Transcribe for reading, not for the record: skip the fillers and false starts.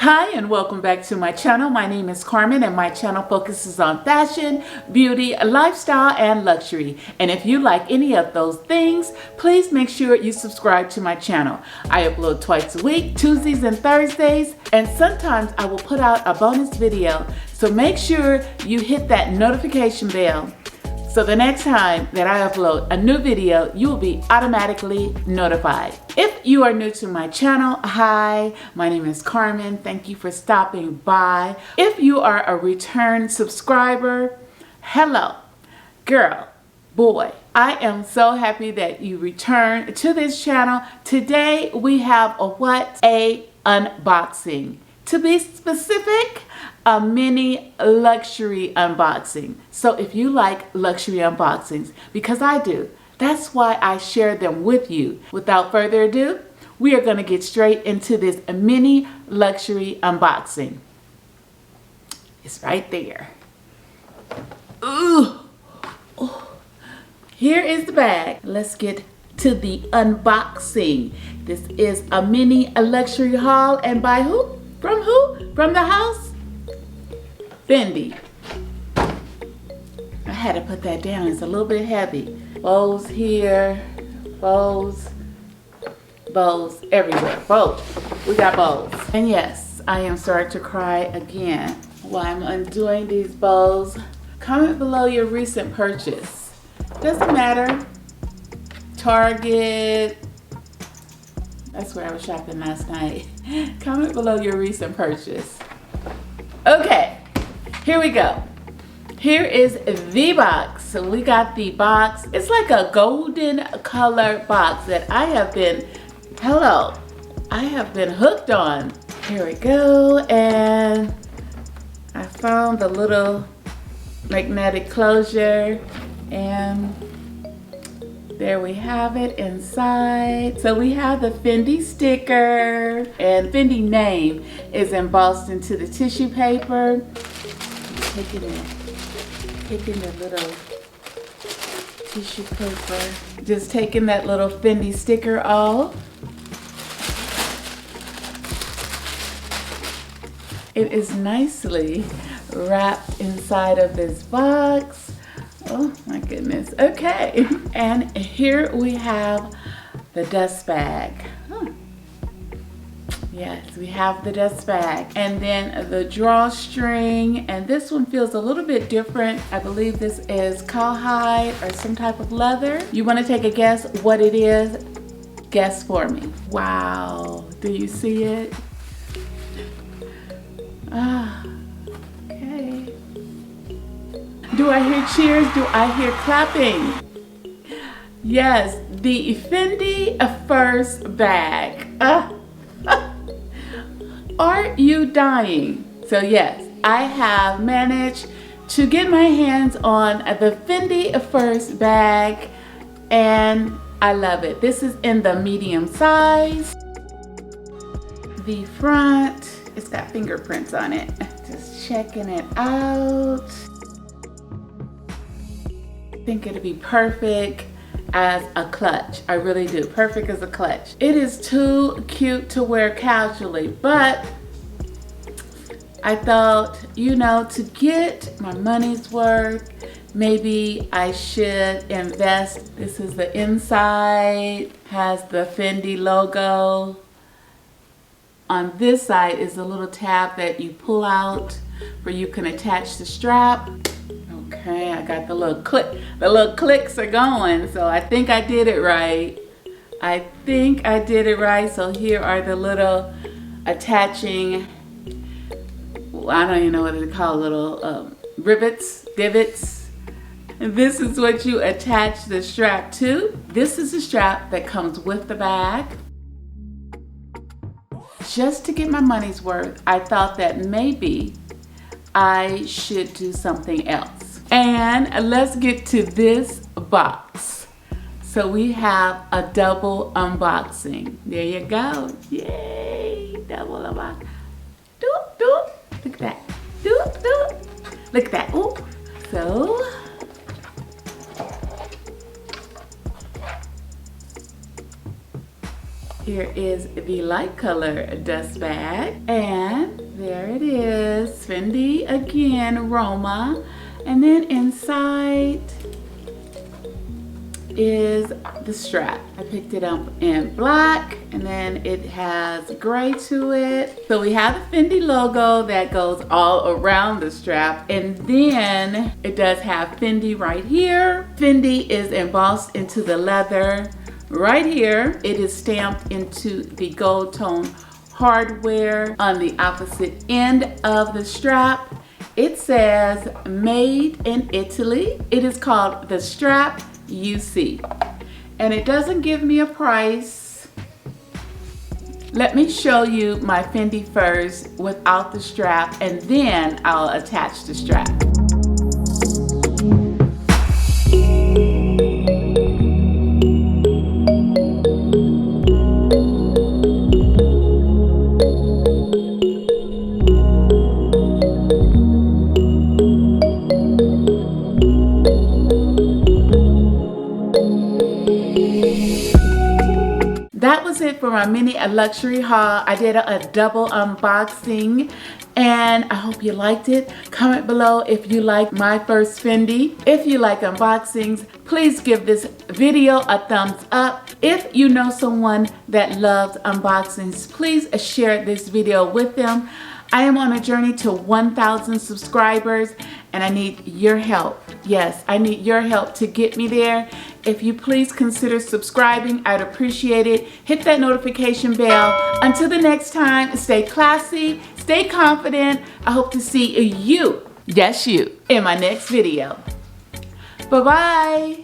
Hi and welcome back to my channel. My name is Carmen and my channel focuses on fashion, beauty, lifestyle, and luxury. And if you like any of those things, please make sure you subscribe to my channel. I upload twice a week, Tuesdays and Thursdays, and sometimes I will put out a bonus video. So make sure you hit that notification bell. So the next time that I upload a new video, you will be automatically notified. If you are new to my channel, hi, my name is Carmen. Thank you for stopping by. If you are a return subscriber, hello, girl, boy. I am so happy that you returned to this channel. Today we have a what? A unboxing. To be specific, a mini luxury unboxing. So if you like luxury unboxings, because I do, that's why I share them with you. Without further ado, we are going to get straight into this mini luxury unboxing. It's right there. Ooh. Oh. Here is the bag. Let's get to the unboxing. This is a mini luxury haul, and by who? From who? From the house? Fendi. I had to put that down. It's a little bit heavy. Bows here, bows everywhere. Bows. We got bows. And yes, I am starting to cry again while I'm undoing these bows. Comment below your recent purchase. Doesn't matter. Target. That's where I was shopping last night. Comment below your recent purchase. Okay. Here we go. Here is the box. So we got the box. It's like a golden color box that I have been hooked on. Here we go. And I found the little magnetic closure, and there we have it inside. So we have the Fendi sticker, and Fendi name is embossed into the tissue paper. Taking the little tissue paper, just taking that little Fendi sticker off. It is nicely wrapped inside of this box. Oh my goodness. Okay, and here we have the dust bag. Yes, we have the dust bag, and then the drawstring, and this one feels a little bit different. I believe this is cowhide or some type of leather. You want to take a guess what it is? Guess for me. Wow, do you see it? Ah, okay. Do I hear cheers? Do I hear clapping? Yes, the Fendi first bag. Are you dying? So yes, I have managed to get my hands on the Fendi first bag, and I love it. This is in the medium size. The front, it's got fingerprints on it. Just checking it out. I think it'll be perfect as a clutch. I really do. Perfect as a clutch. It is too cute to wear casually, but I thought, you know, to get my money's worth, maybe I should invest. This is the inside, has the Fendi logo. On this side is a little tab that you pull out where you can attach the strap. Okay, I got the little click. The little clicks are going, so I think I did it right. I think I did it right. So here are the little attaching, I don't even know what to call, little rivets, divots. And this is what you attach the strap to. This is the strap that comes with the bag. Just to get my money's worth, I thought that maybe I should do something else. And let's get to this box. So we have a double unboxing. There you go. Yay, double unboxing. Doop, doop. Look at that. Doop, doop. Look at that. Ooh. So here is the light color dust bag, and Fendi again, Roma. And then inside is the strap. I picked it up in black, and then it has gray to it. So we have the Fendi logo that goes all around the strap, and then it does have Fendi right here. Fendi is embossed into the leather right here. It is stamped into the gold tone hardware on the opposite end of the strap. It says made in Italy. It is called the strap UC, and it doesn't give me a price. Let me show you my Fendi first without the strap, and then I'll attach the strap. That was it for my mini luxury haul. I did a double unboxing, and I hope you liked it. Comment below if you like my first Fendi. If you like unboxings, please give this video a thumbs up. If you know someone that loves unboxings, please share this video with them. I am on a journey to 1,000 subscribers, and I need your help. Yes, I need your help to get me there. If you please consider subscribing, I'd appreciate it. Hit that notification bell. Until the next time, stay classy, stay confident. I hope to see you, yes you, in my next video. Bye-bye.